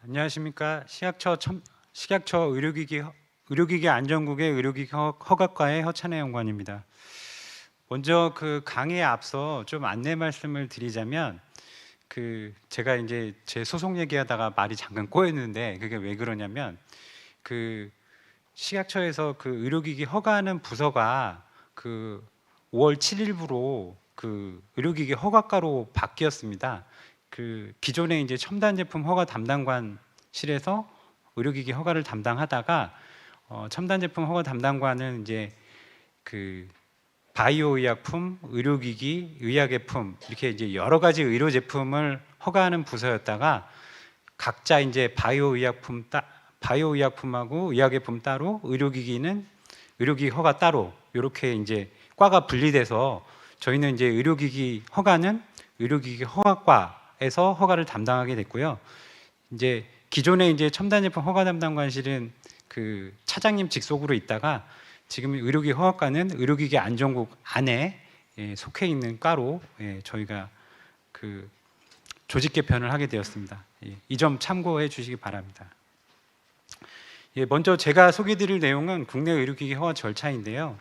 안녕하십니까. 식약처 의료기기 안전국의 의료기기 허가과의 허찬혜 연구원입니다. 먼저 그 강의에 앞서 좀 안내 말씀을 드리자면, 제가 이제 제 소속 얘기하다가 말이 잠깐 꼬였는데, 그게 왜 그러냐면, 그 식약처에서 그 의료기기 허가하는 부서가 그 5월 7일부로 그 의료기기 허가과로 바뀌었습니다. 그 기존에 이제 첨단 제품 허가 담당관실에서 의료기기 허가를 담당하다가 첨단 제품 허가 담당관은 이제 그 바이오 의약품, 의료기기, 의약예품 이렇게 이제 여러 가지 의료 제품을 허가하는 부서였다가 각자 이제 바이오 의약품하고 의약예품 따로, 의료기기 허가 따로 이렇게 이제 과가 분리돼서 저희는 이제 의료기기 허가는 의료기기 허가과에서 허가를 담당하게 됐고요. 이제 기존에 이제 첨단제품 허가 담당관실은 그 차장님 직속으로 있다가 지금 의료기기 허가과는 의료기기 안전국 안에 속해 있는 과로 저희가 그 조직 개편을 하게 되었습니다. 이 점 참고해 주시기 바랍니다. 먼저 제가 소개드릴 내용은 국내 의료기기 허가 절차인데요.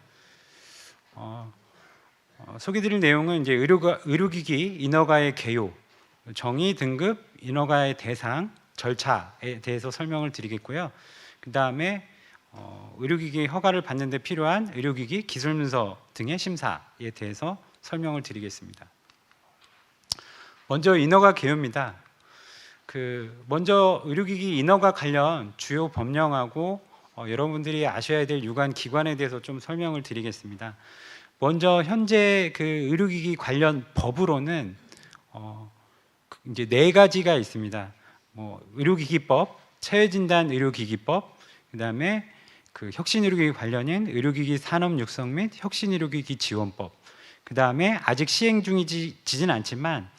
소개드릴 내용은 이제 의료기기 인허가의 개요, 정의, 등급, 인허가의 대상, 절차에 대해서 설명을 드리겠고요. 그 다음에 의료기기 허가를 받는 데 필요한 의료기기 기술문서 등의 심사에 대해서 설명을 드리겠습니다. 먼저 인허가 개요입니다. 먼저 의료기기 인허가 관련 주요 법령하고 여러분들이 아셔야 될 유관 기관에 대해서 좀 설명을 드리겠습니다. 먼저 현재 그 의료기기 관련 법으로는 이제 4가지가 있습니다. 의료기기법, 체외진단 의료기기법, 그다음에 그 혁신의료기기 관련인 의료기기 산업 육성 및 혁신의료기기 지원법, 그다음에 아직 시행 중이지는 않지만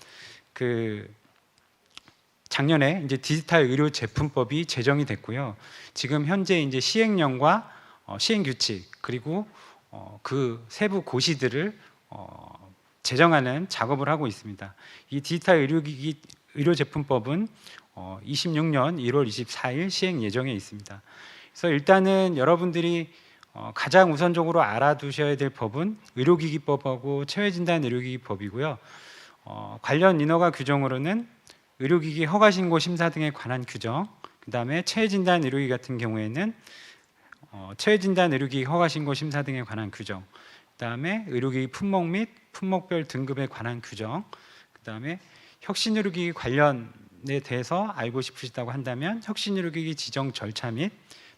작년에 이제 디지털 의료 제품법이 제정이 됐고요. 지금 현재 이제 시행령과 시행 규칙 그리고 그 세부 고시들을 제정하는 작업을 하고 있습니다. 이 디지털 의료기기 의료제품법은 26년 1월 24일 시행 예정에 있습니다. 그래서 일단은 여러분들이 가장 우선적으로 알아두셔야 될 법은 의료기기법하고 체외진단 의료기기법이고요. 관련 인허가 규정으로는 의료기기 허가신고 심사 등에 관한 규정, 그 다음에 체외진단 의료기기 같은 경우에는 체외진단 의료기기 허가신고 심사 등에 관한 규정, 그 다음에 의료기기 품목 및 품목별 등급에 관한 규정, 그 다음에 혁신의료기기 관련에 대해서 알고 싶으시다고 한다면 혁신의료기기 지정 절차 및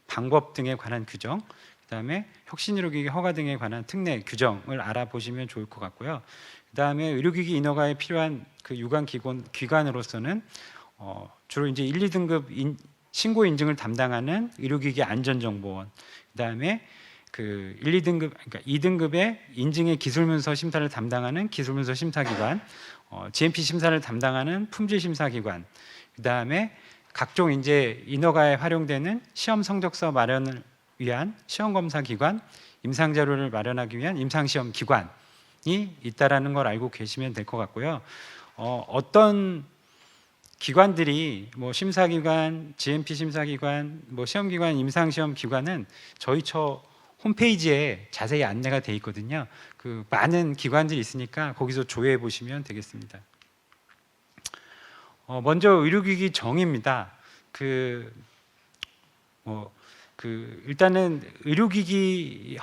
방법 등에 관한 규정, 그 다음에 혁신의료기기 허가 등에 관한 특례 규정을 알아보시면 좋을 것 같고요. 그 다음에 의료기기 인허가에 필요한 그 유관 기관으로서는 주로 이제 1, 2등급 신고 인증을 담당하는 의료기기 안전정보원, 그 다음에 그 1, 2등급, 그러니까 2등급의 인증의 기술문서 심사를 담당하는 기술문서 심사기관, GMP 심사를 담당하는 품질심사기관, 그 다음에 각종 이제 인허가에 활용되는 시험 성적서 마련을 위한 시험검사기관, 임상자료를 마련하기 위한 임상시험기관이 있다라는 걸 알고 계시면 될 것 같고요. 어떤 기관들이 심사기관, GMP 심사기관, 시험기관, 임상시험기관은 저희 처 홈페이지에 자세히 안내가 돼 있거든요. 그 많은 기관들이 있으니까 거기서 조회해 보시면 되겠습니다. 먼저 의료기기 정의입니다. 일단은 의료기기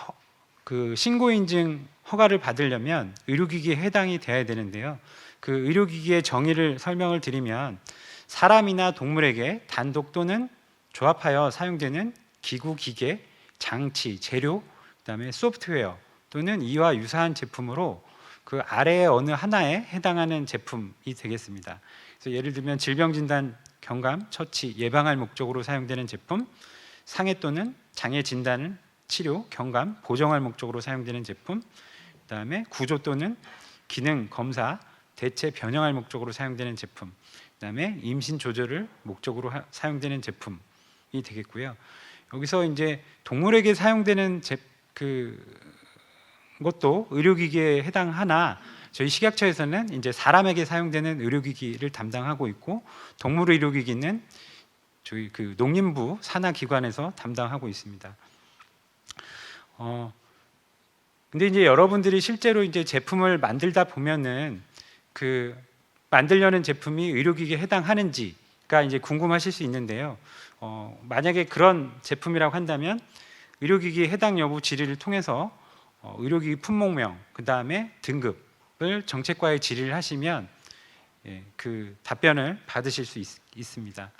신고인증 허가를 받으려면 의료기기에 해당이 돼야 되는데요. 그 의료기기의 정의를 설명을 드리면 사람이나 동물에게 단독 또는 조합하여 사용되는 기구, 기계, 장치, 재료, 그다음에 소프트웨어 또는 이와 유사한 제품으로 그 아래의 어느 하나에 해당하는 제품이 되겠습니다. 그래서 예를 들면 질병진단, 경감, 처치, 예방할 목적으로 사용되는 제품, 상해 또는 장애 진단을 치료, 경감, 보정할 목적으로 사용되는 제품, 그다음에 구조 또는 기능 검사, 대체 변형할 목적으로 사용되는 제품, 그다음에 임신 조절을 목적으로 사용되는 제품이 되겠고요. 여기서 이제 동물에게 사용되는 것도 의료기기에 해당하나 저희 식약처에서는 이제 사람에게 사용되는 의료기기를 담당하고 있고 동물 의료기기는 저희 그 농림부 산하기관에서 담당하고 있습니다. 근데 이제 여러분들이 실제로 이제 제품을 만들다 보면은 그 만들려는 제품이 의료기기에 해당하는지가 이제 궁금하실 수 있는데요. 만약에 그런 제품이라고 한다면 의료기기 해당 여부 질의를 통해서 의료기기 품목명, 그 다음에 등급을 정책과에 질의를 하시면 그 답변을 받으실 수 있습니다.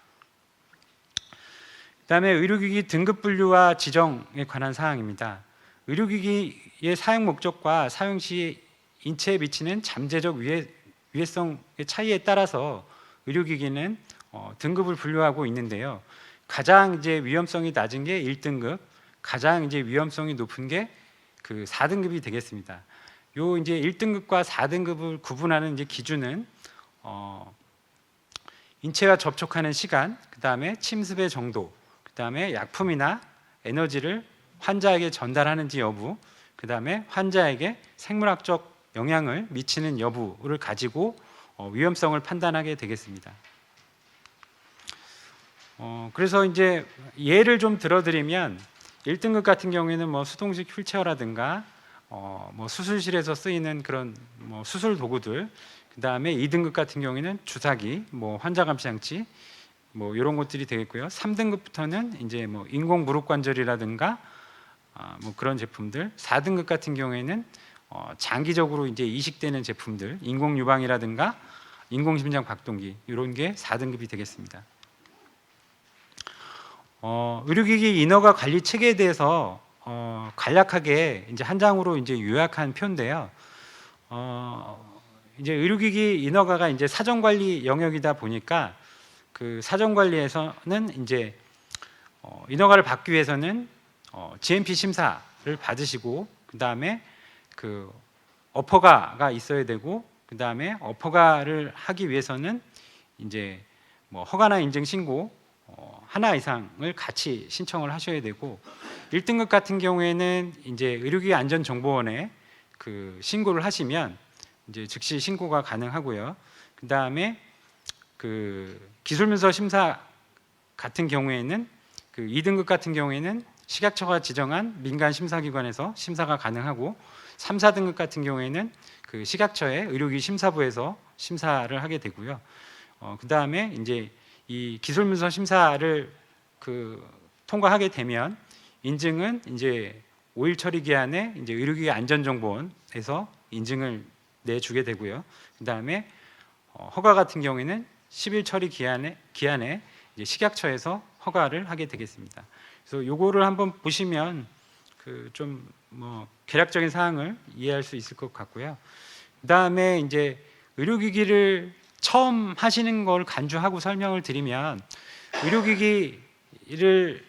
그 다음에 의료기기 등급 분류와 지정에 관한 사항입니다. 의료기기의 사용 목적과 사용 시 인체에 미치는 잠재적 위해성의 차이에 따라서 의료기기는 등급을 분류하고 있는데요. 가장 이제 위험성이 낮은 게 1등급, 가장 이제 위험성이 높은 게 그 4등급이 되겠습니다. 요 이제 1등급과 4등급을 구분하는 이제 기준은 인체와 접촉하는 시간, 그 다음에 침습의 정도, 그 다음에 약품이나 에너지를 환자에게 전달하는지 여부, 그 다음에 환자에게 생물학적 영향을 미치는 여부를 가지고 위험성을 판단하게 되겠습니다. 그래서 이제 예를 좀 들어드리면 1등급 같은 경우에는 뭐 수동식 휠체어라든가 뭐 수술실에서 쓰이는 그런 뭐 수술 도구들, 그 다음에 2등급 같은 경우에는 주사기, 뭐 환자 감시 장치, 뭐 이런 것들이 되겠고요. 3등급부터는 이제 뭐 인공 무릎 관절이라든가 뭐 그런 제품들, 4등급 같은 경우에는 장기적으로 이제 이식되는 제품들, 인공 유방이라든가 인공 심장 박동기 이런 게 4등급이 되겠습니다. 의료기기 인허가 관리 체계에 대해서 간략하게 이제 한 장으로 이제 요약한 표인데요. 이제 의료기기 인허가가 이제 사정관리 영역이다 보니까 그 사정관리에서는 이제 인허가를 받기 위해서는 GMP 심사를 받으시고, 그 다음에 그 어퍼가가 있어야 되고, 그 다음에 어퍼가를 하기 위해서는 이제 뭐 허가나 인증 신고 하나 이상을 같이 신청을 하셔야 되고, 1등급 같은 경우에는 이제 의료기기 안전정보원에 그 신고를 하시면 이제 즉시 신고가 가능하고요. 그 다음에 그 기술문서 심사 같은 경우에는 그 2등급 같은 경우에는 식약처가 지정한 민간 심사기관에서 심사가 가능하고, 3, 4등급 같은 경우에는 그 식약처의 의료기기 심사부에서 심사를 하게 되고요. 그 다음에 이제 이 기술문서 심사를 그 통과하게 되면 인증은 이제 5일 처리 기한에 이제 의료기기 안전정보원에서 인증을 내주게 되고요. 그 다음에 허가 같은 경우에는 10일 처리 기한에 이제 식약처에서 허가를 하게 되겠습니다. 그래서 요거를 한번 보시면 그 좀 뭐 개략적인 사항을 이해할 수 있을 것 같고요. 그 다음에 이제 의료기기를 처음 하시는 걸 간주하고 설명을 드리면, 의료기기를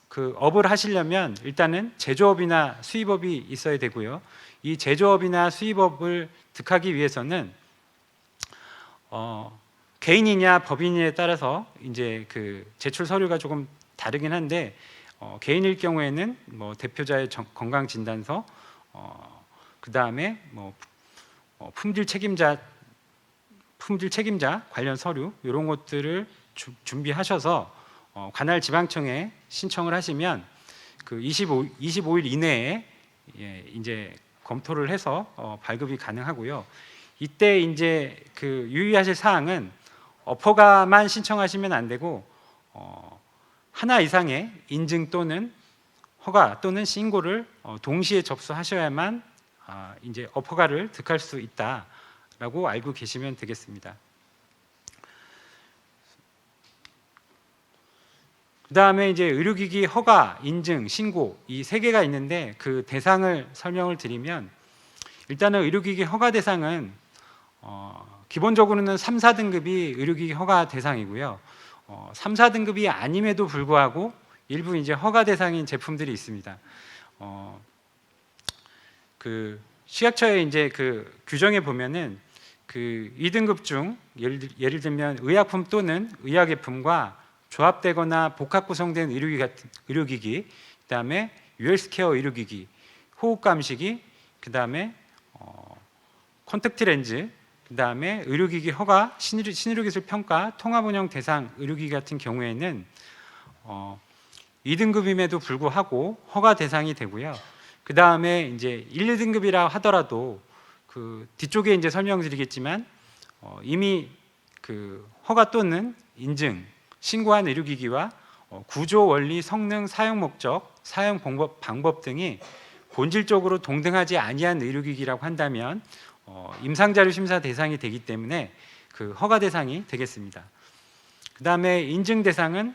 그 업을 하시려면 일단은 제조업이나 수입업이 있어야 되고요. 이 제조업이나 수입업을 득하기 위해서는 개인이냐 법인에 따라서 이제 그 제출 서류가 조금 다르긴 한데, 개인일 경우에는 뭐 대표자의 건강 진단서, 그 다음에 뭐 품질 책임자 관련 서류 이런 것들을 준비하셔서 관할 지방청에 신청을 하시면 그 25일 이내에 이제 검토를 해서 발급이 가능하고요. 이때 이제 그 유의하실 사항은 어퍼가만 신청하시면 안 되고 하나 이상의 인증 또는 허가 또는 신고를 동시에 접수하셔야만 이제 어퍼가를 득할 수 있다라고 알고 계시면 되겠습니다. 그 다음에 이제 의료기기 허가, 인증, 신고 이 세 개가 있는데, 그 대상을 설명을 드리면, 일단은 의료기기 허가 대상은 기본적으로는 3, 4등급이 의료기기 허가 대상이고요. 3, 4등급이 아님에도 불구하고 일부 이제 허가 대상인 제품들이 있습니다. 그 식약처의 이제 그 규정에 보면은 그 2등급 중 예를 들면 의약품 또는 의약예품과 조합되거나 복합 구성된 의료기기, 그다음에 유헬스케어 의료기기, 호흡감시기, 그다음에 콘택트 렌즈, 그다음에 의료기기 허가, 신의료기술 평가, 통합운영 대상 의료기기 같은 경우에는 2등급임에도 불구하고 허가 대상이 되고요. 그다음에 이제 1, 2등급이라 하더라도 그 뒤쪽에 이제 설명드리겠지만 이미 그 허가 또는 인증, 신고한 의료기기와 구조, 원리, 성능, 사용 목적, 사용 방법 등이 본질적으로 동등하지 아니한 의료기기라고 한다면 임상자료 심사 대상이 되기 때문에 그 허가 대상이 되겠습니다. 그 다음에 인증 대상은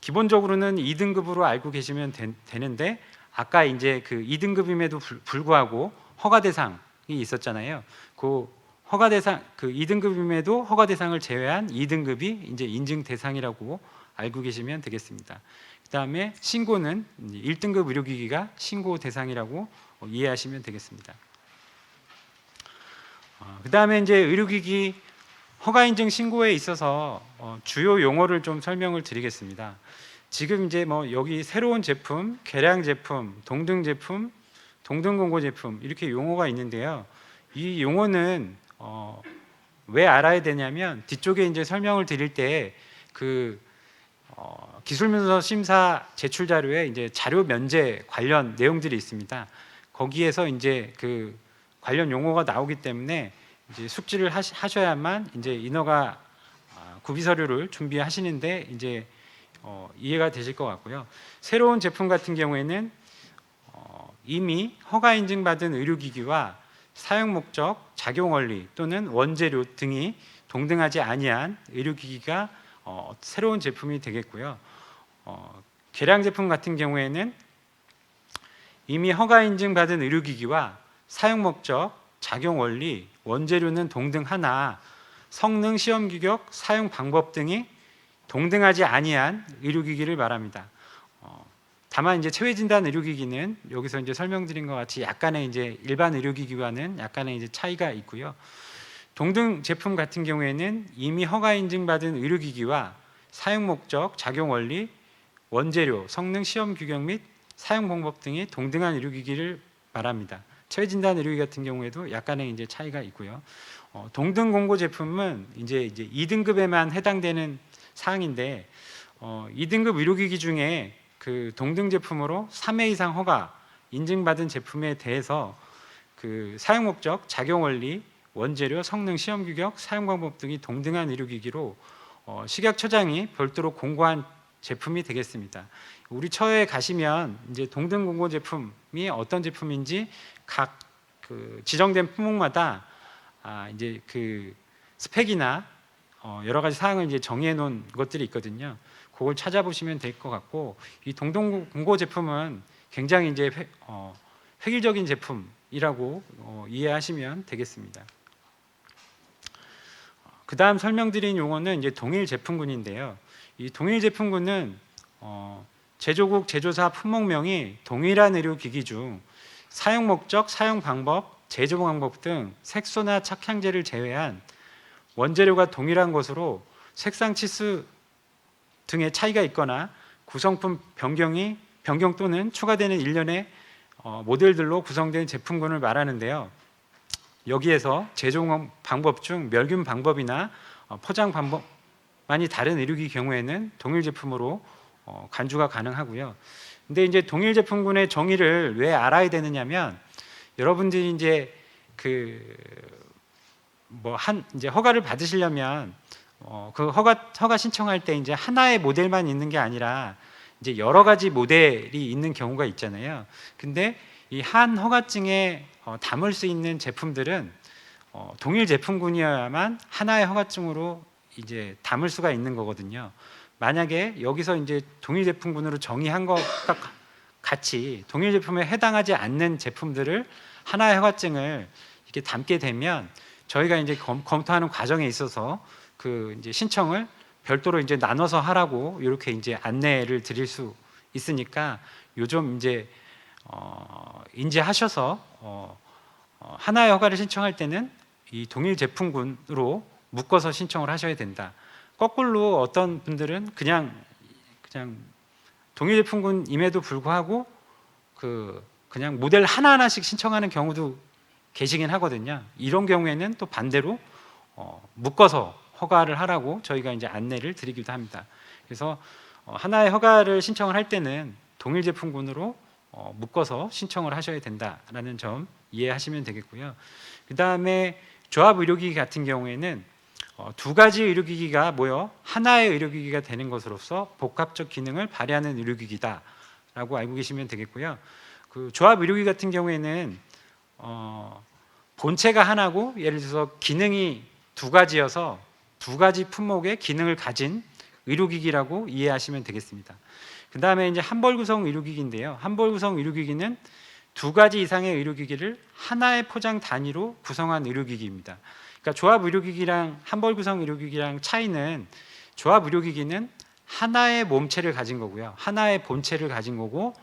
기본적으로는 2등급으로 알고 계시면 되는데 아까 이제 그 2등급임에도 불구하고 허가 대상이 있었잖아요. 그 허가 대상, 그 2등급임에도 허가 대상을 제외한 2등급이 이제 인증 대상이라고 알고 계시면 되겠습니다. 그 다음에 신고는 1등급 의료기기가 신고 대상이라고 이해하시면 되겠습니다. 그 다음에 이제 의료기기 허가인증 신고에 있어서 주요 용어를 좀 설명을 드리겠습니다. 지금 이제 뭐 여기 새로운 제품, 개량 제품, 동등 제품, 동등 공고 제품 이렇게 용어가 있는데요. 이 용어는 왜 알아야 되냐면 뒤쪽에 이제 설명을 드릴 때 그 기술문서 심사 제출 자료에 이제 자료 면제 관련 내용들이 있습니다. 거기에서 이제 그 관련 용어가 나오기 때문에 이제 숙지를 하셔야만 이제 인허가 구비 서류를 준비하시는데 이제 이해가 되실 것 같고요. 새로운 제품 같은 경우에는 이미 허가 인증받은 의료기기와 사용 목적, 작용 원리 또는 원재료 등이 동등하지 아니한 의료기기가 새로운 제품이 되겠고요. 개량 제품 같은 경우에는 이미 허가 인증받은 의료기기와 사용 목적, 작용 원리, 원재료는 동등하나 성능, 시험 규격, 사용 방법 등이 동등하지 아니한 의료기기를 말합니다. 다만 이제 체외 진단 의료기기는 여기서 이제 설명드린 것 같이 약간의 이제 일반 의료기기와는 약간의 이제 차이가 있고요. 동등 제품 같은 경우에는 이미 허가 인증받은 의료기기와 사용 목적, 작용 원리, 원재료, 성능, 시험 규격 및 사용 방법 등이 동등한 의료기기를 말합니다. 체외 진단 의료기기 같은 경우에도 약간의 이제 차이가 있고요. 동등 공고 제품은 이제 2등급에만 해당되는 사항인데 2등급 의료기기 중에 그 동등 제품으로 3회 이상 허가 인증받은 제품에 대해서 그 사용 목적, 작용 원리, 원재료, 성능, 시험 규격, 사용 방법 등이 동등한 의료기기로 식약처장이 별도로 공고한 제품이 되겠습니다. 우리 처에 가시면 이제 동등 공고 제품이 어떤 제품인지 각 그 지정된 품목마다 이제 그 스펙이나 여러 가지 사항을 이제 정의해 놓은 것들이 있거든요. 그걸 찾아보시면 될 것 같고 이 동등 공고 제품은 굉장히 이제 획일적인 제품이라고 이해하시면 되겠습니다. 그 다음 설명드린 용어는 이제 동일 제품군인데요. 이 동일 제품군은 제조국, 제조사, 품목명이 동일한 의료기기 중 사용 목적, 사용 방법, 제조 방법 등 색소나 착향제를 제외한 원재료가 동일한 것으로 색상 치수 등의 차이가 있거나 구성품 변경 또는 추가되는 일련의 모델들로 구성된 제품군을 말하는데요. 여기에서 제조 방법 중 멸균 방법이나 포장 방법만이 다른 의료기기 경우에는 동일 제품으로 간주가 가능하고요. 근데 이제 동일 제품군의 정의를 왜 알아야 되느냐면 여러분들이 이제 그 뭐 이제 허가를 받으시려면 그 허가 신청할 때 이제 하나의 모델만 있는 게 아니라 이제 여러 가지 모델이 있는 경우가 있잖아요. 근데 이 한 허가증에 담을 수 있는 제품들은 동일 제품군이어야만 하나의 허가증으로 이제 담을 수가 있는 거거든요. 만약에 여기서 이제 동일 제품군으로 정의한 것과 같이 동일 제품에 해당하지 않는 제품들을 하나의 허가증을 이렇게 담게 되면 저희가 이제 검토하는 과정에 있어서 그 이제 신청을 별도로 이제 나눠서 하라고 이렇게 이제 안내를 드릴 수 있으니까 요즘 이제 인지하셔서 하나의 허가를 신청할 때는 이 동일 제품군으로 묶어서 신청을 하셔야 된다. 거꾸로 어떤 분들은 그냥 동일 제품군임에도 불구하고 그냥 모델 하나하나씩 신청하는 경우도 계시긴 하거든요. 이런 경우에는 또 반대로 묶어서 허가를 하라고 저희가 이제 안내를 드리기도 합니다. 그래서 하나의 허가를 신청을 할 때는 동일 제품군으로 묶어서 신청을 하셔야 된다라는 점 이해하시면 되겠고요. 그 다음에 조합 의료기기 같은 경우에는 두 가지 의료기기가 모여 하나의 의료기기가 되는 것으로서 복합적 기능을 발휘하는 의료기기다라고 알고 계시면 되겠고요. 그 조합 의료기기 같은 경우에는 본체가 하나고 예를 들어서 기능이 두 가지여서 두 가지 품목의 기능을 가진 의료기기라고 이해하시면 되겠습니다. 그 다음에 이제 한벌 구성 의료기기인데요. 한벌 구성 의료기기는 두 가지 이상의 의료기기를 하나의 포장 단위로 구성한 의료기기입니다. 그러니까 조합 의료기기랑 한벌 구성 의료기기랑 차이는 조합 의료기기는 하나의 몸체를 가진 거고요. 하나의 본체를 가진 거고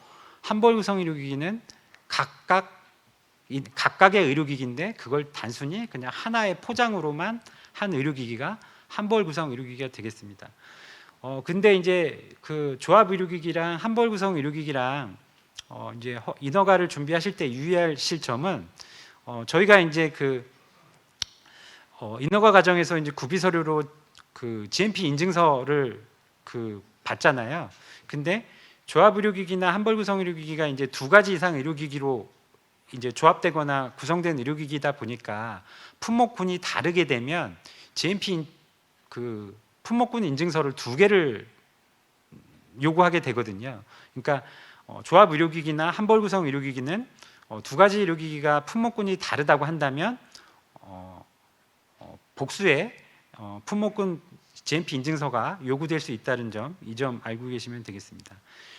한벌 구성 의료기기는 각각의 의료기기인데 그걸 단순히 그냥 하나의 포장으로만 한 의료기기가 한벌 구성 의료기기가 되겠습니다. 근데 이제 그 조합 의료기기랑 한벌 구성 의료기기랑 이제 인허가를 준비하실 때 유의하실 점은 저희가 이제 그 인허가 과정에서 이제 구비 서류로 그 GMP 인증서를 그 받잖아요. 근데 조합 의료기기나 한벌 구성 의료기기가 이제 두 가지 이상 의료기기로 이제 조합되거나 구성된 의료기기다 보니까 품목군이 다르게 되면 GMP 그 품목군 인증서를 두 개를 요구하게 되거든요. 그러니까 조합 의료기기나 한벌 구성 의료기기는 두 가지 의료기기가 품목군이 다르다고 한다면 복수의 품목군 GMP 인증서가 요구될 수 있다는 점, 이 점 알고 계시면 되겠습니다.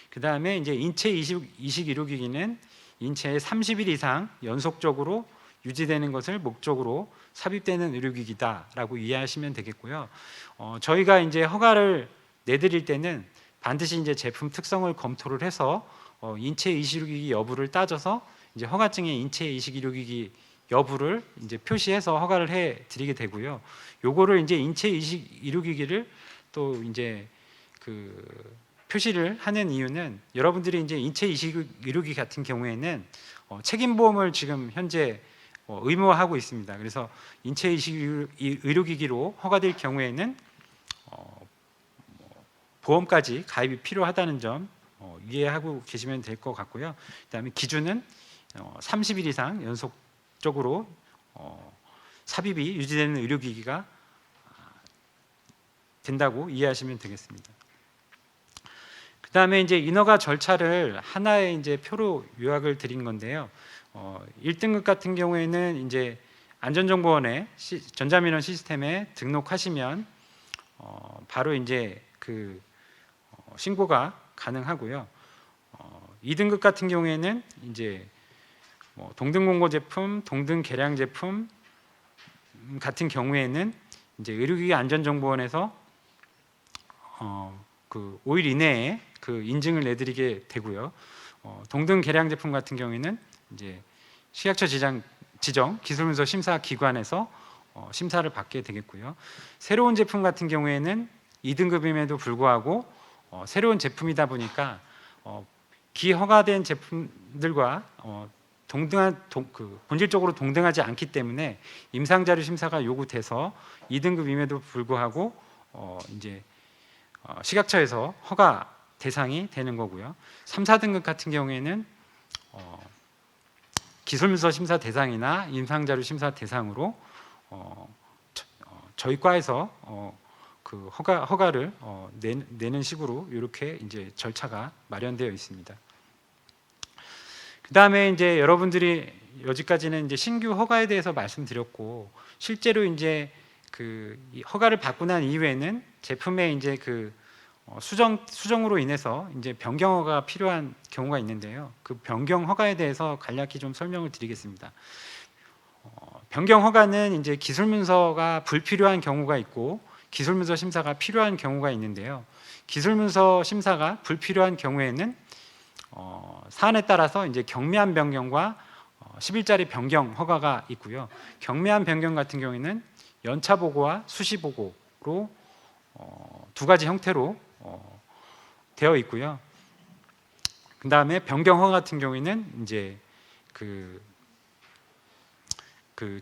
그 다음에 이제 인체 이식 의료기기는 인체에 30일 이상 연속적으로 유지되는 것을 목적으로 삽입되는 의료기기다라고 이해하시면 되겠고요. 저희가 이제 허가를 내드릴 때는 반드시 이제 제품 특성을 검토를 해서 인체 이식 의료기기 여부를 따져서 이제 허가증에 인체 이식 의료기기 여부를 이제 표시해서 허가를 해 드리게 되고요. 요거를 이제 인체 이식 의료기기를 또 이제 그 표시를 하는 이유는 여러분들이 이제 인체 이식 의료기기 같은 경우에는 책임보험을 지금 현재 의무화하고 있습니다. 그래서 인체 이식 의료기기로 허가될 경우에는 보험까지 가입이 필요하다는 점 이해하고 계시면 될 것 같고요. 그다음에 기준은 30일 이상 연속적으로 삽입이 유지되는 의료기기가 된다고 이해하시면 되겠습니다. 그다음에 이제 인허가 절차를 하나의 이제 표로 요약을 드린 건데요. 1등급 같은 경우에는 이제 안전정보원의 전자민원 시스템에 등록하시면 바로 이제 그 신고가 가능하고요. 2등급 같은 경우에는 이제 동등 공고 제품, 동등 계량 제품 같은 경우에는 이제 의료기기 안전정보원에서 그 5일 이내에 그 인증을 내드리게 되고요. 동등 계량 제품 같은 경우에는 이제 식약처 지정 기술문서 심사 기관에서 심사를 받게 되겠고요. 새로운 제품 같은 경우에는 2등급임에도 불구하고 새로운 제품이다 보니까 기허가된 제품들과 본질적으로 동등하지 않기 때문에 임상자료 심사가 요구돼서 2등급임에도 불구하고 이제 식약처에서 허가 대상이 되는 거고요. 3, 4등급 같은 경우에는 기술문서 심사 대상이나 임상자료 심사 대상으로 저희 과에서 그 허가를 내는 식으로 이렇게 이제 절차가 마련되어 있습니다. 그 다음에 이제 여러분들이 여기까지는 이제 신규 허가에 대해서 말씀드렸고 실제로 이제 그 허가를 받고 난 이후에는 제품의 이제 그 수정으로 인해서 이제 변경 허가가 필요한 경우가 있는데요. 그 변경 허가에 대해서 간략히 좀 설명을 드리겠습니다. 변경 허가는 이제 기술 문서가 불필요한 경우가 있고 기술 문서 심사가 필요한 경우가 있는데요. 기술 문서 심사가 불필요한 경우에는 사안에 따라서 이제 경미한 변경과 10일짜리 변경 허가가 있고요. 경미한 변경 같은 경우에는 연차 보고와 수시 보고로 두 가지 형태로 되어 있고요. 그 다음에 변경 허가 같은 경우에는 이제 그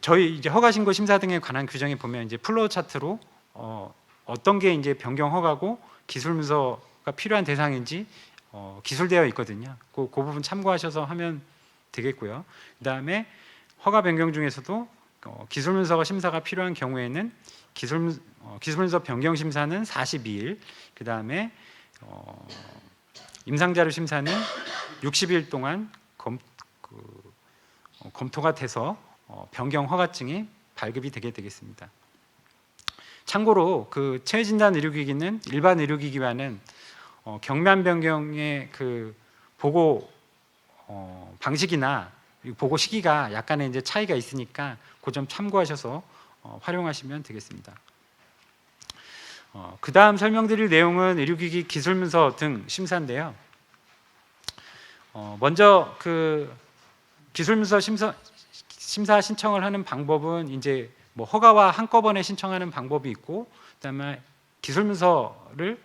저희 이제 허가 신고 심사 등에 관한 규정에 보면 이제 플로우 차트로 어떤 게 이제 변경 허가고 기술 문서가 필요한 대상인지 기술되어 있거든요. 그 부분 참고하셔서 하면 되겠고요. 그다음에 허가 변경 중에서도 기술 문서가 심사가 필요한 경우에는 기술 문서 변경 심사는 42일, 그다음에 임상자료 심사는 60일 동안 검토가 돼서 변경 허가증이 발급이 되게 되겠습니다. 참고로 그 체외진단 의료기기는 일반 의료기기와는 경미한 변경의 그 보고 방식이나 보고 시기가 약간의 이제 차이가 있으니까 그 점 참고하셔서 활용하시면 되겠습니다. 그 다음 설명드릴 내용은 의료기기 기술문서 등 심사인데요. 먼저 그 기술문서 심사 신청을 하는 방법은 이제 뭐 허가와 한꺼번에 신청하는 방법이 있고, 그다음에 기술문서를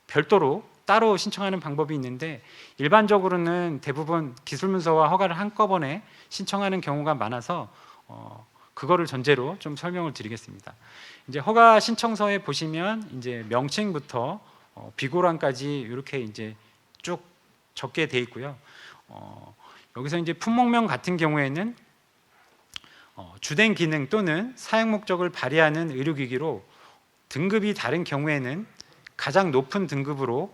별도로 따로 신청하는 방법이 있는데, 일반적으로는 대부분 기술문서와 허가를 한꺼번에 신청하는 경우가 많아서 그거를 전제로 좀 설명을 드리겠습니다. 이제 허가 신청서에 보시면 이제 명칭부터 비고란까지 이렇게 이제 쭉 적게 돼 있고요. 여기서 이제 품목명 같은 경우에는 주된 기능 또는 사용 목적을 발휘하는 의료기기로 등급이 다른 경우에는 가장 높은 등급으로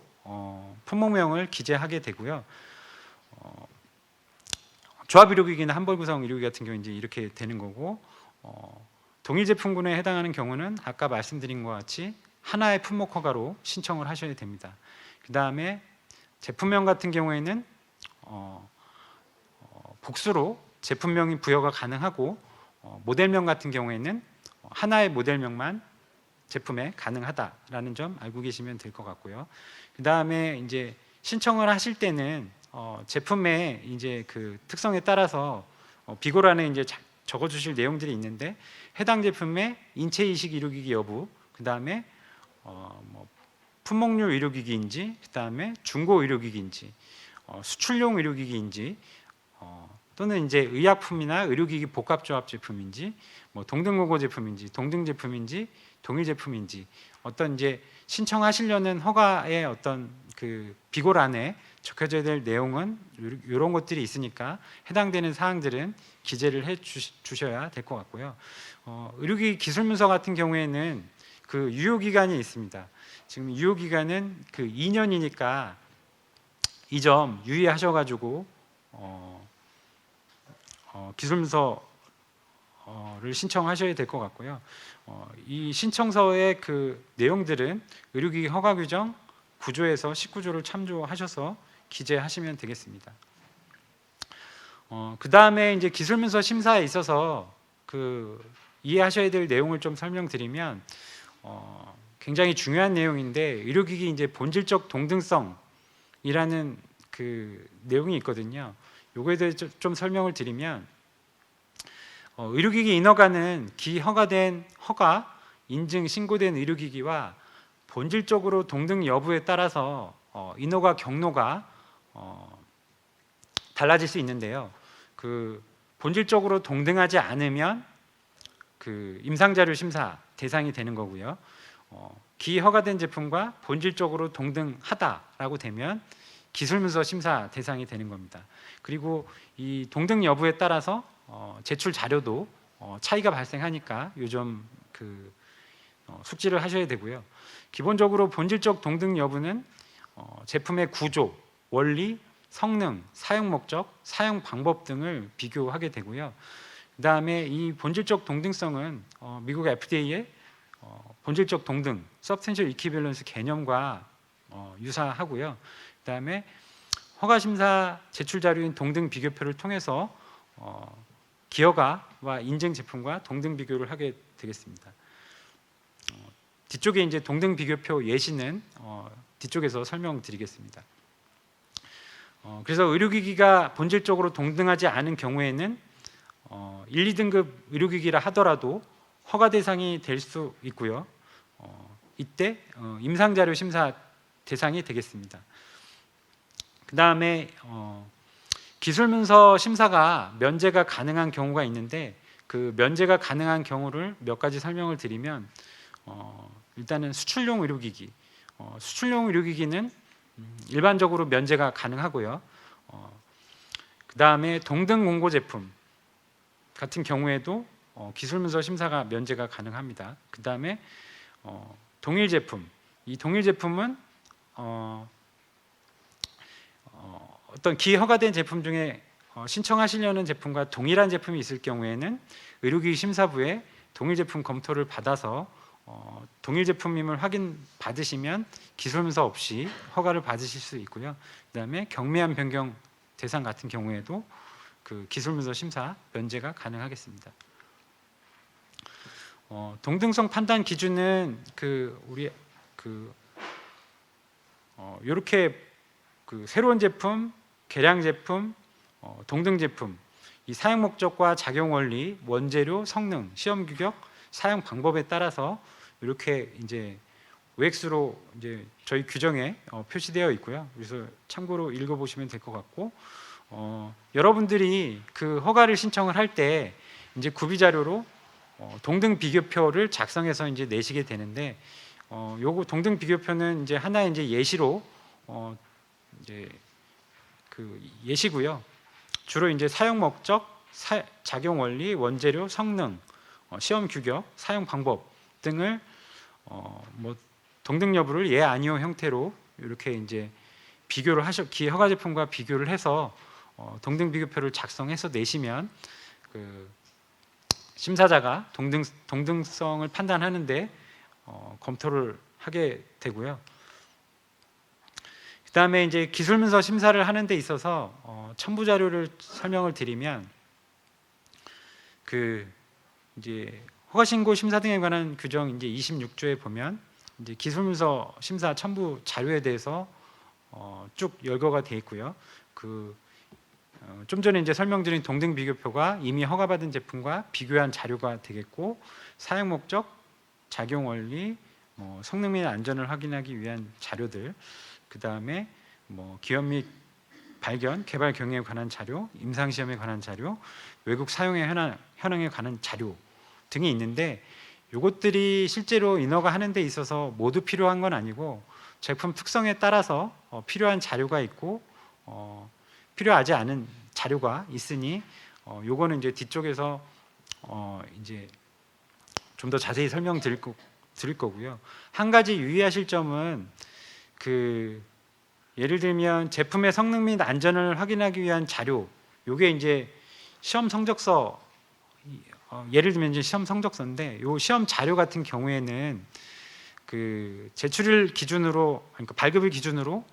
품목명을 기재하게 되고요. 조합의료기기나 한벌구성 의료기기 같은 경우 이제 이렇게 되는 거고, 동일 제품군에 해당하는 경우는 아까 말씀드린 것 같이 하나의 품목 허가로 신청을 하셔야 됩니다. 그 다음에 제품명 같은 경우에는 복수로 제품명이 부여가 가능하고, 모델명 같은 경우에는 하나의 모델명만 제품에 가능하다라는 점 알고 계시면 될 것 같고요. 그 다음에 이제 신청을 하실 때는 제품의 이제 그 특성에 따라서 비고란에 이제 적어주실 내용들이 있는데, 해당 제품의 인체 이식 의료기기 여부, 그 다음에 뭐 품목류 의료기기인지, 그 다음에 중고 의료기기인지, 수출용 의료기기인지, 또는 이제 의약품이나 의료기기 복합조합 제품인지, 뭐 동등고고 제품인지, 동등 제품인지, 동일 제품인지, 어떤 이제 신청하시려는 허가의 어떤 그 비고란에 적혀져야 될 내용은 이런 것들이 있으니까 해당되는 사항들은 기재를 해 주셔야 될 것 같고요. 의료기기 기술문서 같은 경우에는 그 유효기간이 있습니다. 지금 유효기간은 그 2년이니까 이 점 유의하셔가지고 기술문서를 신청하셔야 될 것 같고요. 이 신청서의 그 내용들은 의료기기 허가규정 9조에서 19조를 참조하셔서 기재하시면 되겠습니다. 그 다음에 이제 기술문서 심사에 있어서 그 이해하셔야 될 내용을 좀 설명드리면, 굉장히 중요한 내용인데, 의료기기 이제 본질적 동등성이라는 그 내용이 있거든요. 요거에 대해 좀 설명을 드리면, 의료기기 인허가는 기허가된 허가, 인증, 신고된 의료기기와 본질적으로 동등 여부에 따라서 인허가 경로가 달라질 수 있는데요. 그 본질적으로 동등하지 않으면 그 임상자료 심사 대상이 되는 거고요. 기허가된 제품과 본질적으로 동등하다라고 되면 기술문서 심사 대상이 되는 겁니다. 그리고 이 동등 여부에 따라서 제출 자료도 차이가 발생하니까 요즘 그 숙지를 하셔야 되고요. 기본적으로 본질적 동등 여부는 제품의 구조, 원리, 성능, 사용 목적, 사용 방법 등을 비교하게 되고요. 그 다음에 이 본질적 동등성은 미국 FDA의 본질적 동등, Substantial Equivalence 개념과 유사하고요. 그 다음에 허가심사 제출 자료인 동등 비교표를 통해서 기허가와 인증 제품과 동등 비교를 하게 되겠습니다. 뒤쪽에 이제 동등 비교표 예시는 뒤쪽에서 설명드리겠습니다. 그래서 의료기기가 본질적으로 동등하지 않은 경우에는 1, 2등급 의료기기라 하더라도 허가 대상이 될 수 있고요. 이때 임상자료 심사 대상이 되겠습니다. 그 다음에 기술문서 심사가 면제가 가능한 경우가 있는데, 그 면제가 가능한 경우를 몇 가지 설명을 드리면 일단은 수출용 의료기기, 수출용 의료기기는 일반적으로 면제가 가능하고요. 그 다음에 동등 공고 제품 같은 경우에도 기술문서 심사가 면제가 가능합니다. 그 다음에 동일 제품, 이 동일 제품은 어떤 기허가된 제품 중에 신청하시려는 제품과 동일한 제품이 있을 경우에는 의료기기 심사부에 동일 제품 검토를 받아서 동일 제품임을 확인 받으시면 기술문서 없이 허가를 받으실 수 있고요. 그다음에 경미한 변경 대상 같은 경우에도 그 기술문서 심사 면제가 가능하겠습니다. 동등성 판단 기준은 이렇게 그 새로운 제품, 개량 제품, 동등 제품, 이 사용 목적과 작용 원리, 원재료, 성능, 시험 규격, 사용 방법에 따라서 이렇게 이제 OX로 이제 저희 규정에 표시되어 있고요. 그래서 참고로 읽어보시면 될 것 같고, 여러분들이 그 허가를 신청을 할 때 이제 구비 자료로 동등 비교표를 작성해서 이제 내시게 되는데, 요거 동등 비교표는 이제 하나의 이제 예시로 이제 그 예시고요. 주로 이제 사용 목적, 작용 원리, 원재료, 성능, 시험 규격, 사용 방법 등을 뭐 동등 여부를 예 아니오 형태로 이렇게 이제 비교를 기허가 제품과 비교를 해서 동등 비교표를 작성해서 내시면 그 심사자가 동등성을 판단하는데 검토를 하게 되고요. 그 다음에 이제 기술문서 심사를 하는 데 있어서 첨부 자료를 설명을 드리면 그 이제 허가신고 심사 등에 관한 규정 이제 26조에 보면 이제 기술문서 심사 첨부 자료에 대해서 쭉 열거가 되어 있고요. 좀 전에 이제 설명드린 동등 비교표가 이미 허가받은 제품과 비교한 자료가 되겠고, 사용 목적, 작용 원리, 성능 및 안전을 확인하기 위한 자료들, 그 다음에 기업 및 발견, 개발 경영에 관한 자료, 임상 시험에 관한 자료, 외국 사용의 현황에 관한 자료 등이 있는데, 이것들이 실제로 인허가 하는 데 있어서 모두 필요한 건 아니고 제품 특성에 따라서 필요한 자료가 있고 필요하지 않은 자료가 있으니 요거는 이제 뒤쪽에서 이제 좀 더 자세히 설명드릴 거고요. 한 가지 유의하실 점은 예를 들면 제품의 성능 및 안전을 확인하기 위한 자료, 요게 이제 시험 성적서, 예를 들면 이제 시험 성적서인데, 요 시험 자료 같은 경우에는 그 제출일 기준으로, 그러니까 발급일 기준으로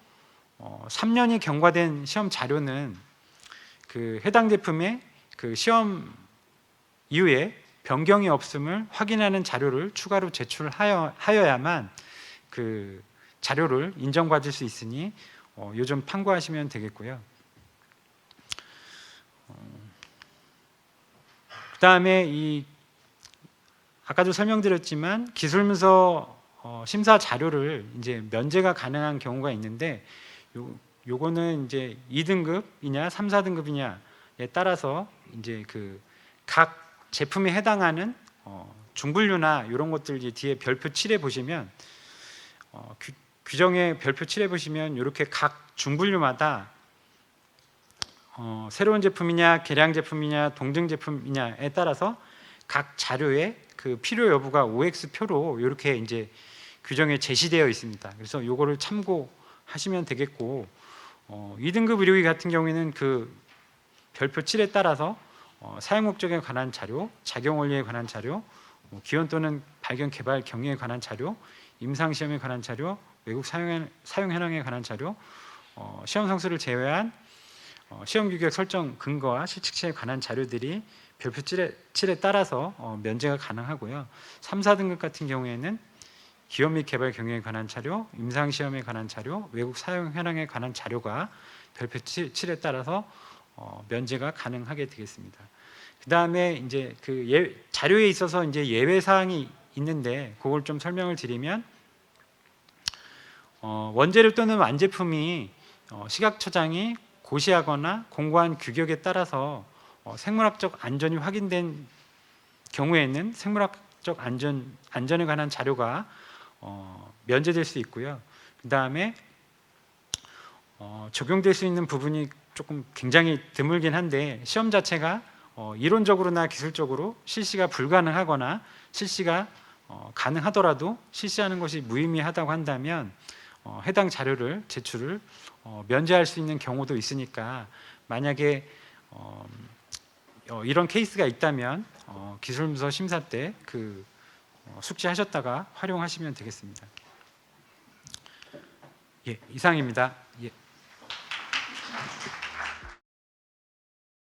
3년이 경과된 시험 자료는 그 해당 제품의 그 시험 이후에 변경이 없음을 확인하는 자료를 추가로 제출하여야만 그 자료를 인정받을 수 있으니 요 점 참고하시면 되겠고요. 그 다음에 아까도 설명드렸지만 기술문서 심사 자료를 이제 면제가 가능한 경우가 있는데, 요거는 이제 2등급이냐 3, 4등급이냐에 따라서 이제 그 각 제품에 해당하는 중분류나 이런 것들 이제 뒤에 별표 7에 보시면 규정의 별표 7에 보시면 이렇게 각 중분류마다 새로운 제품이냐 개량 제품이냐 동등 제품이냐에 따라서 각 자료의 그 필요 여부가 OX 표로 이렇게 이제 규정에 제시되어 있습니다. 그래서 요거를 참고하시면 되겠고, 2등급 의료기 같은 경우에는 그 별표 7에 따라서 사용 목적에 관한 자료, 작용 원리에 관한 자료, 기원 또는 발견 개발 경영에 관한 자료, 임상 시험에 관한 자료, 외국 사용 현황에 관한 자료, 시험 성수를 제외한 시험 규격 설정 근거와 실측치에 관한 자료들이 별표 7에 따라서 면제가 가능하고요. 3, 4등급 같은 경우에는 기업 및 개발 경영에 관한 자료, 임상 시험에 관한 자료, 외국 사용 현황에 관한 자료가 별표 7에 따라서 면제가 가능하게 되겠습니다. 그 다음에 이제 그 자료에 있어서 이제 예외 사항이 있는데, 그걸 좀 설명을 드리면, 원재료 또는 완제품이 시각처장이 고시하거나 공고한 규격에 따라서 생물학적 안전이 확인된 경우에는 생물학적 안전에 관한 자료가 면제될 수 있고요. 그 다음에 적용될 수 있는 부분이 조금 굉장히 드물긴 한데 시험 자체가 이론적으로나 기술적으로 실시가 불가능하거나 실시가 가능하더라도 실시하는 것이 무의미하다고 한다면 해당 자료를 제출을 면제할 수 있는 경우도 있으니까 만약에 이런 케이스가 있다면 기술문서 심사 때 그 숙지하셨다가 활용하시면 되겠습니다. 예, 이상입니다.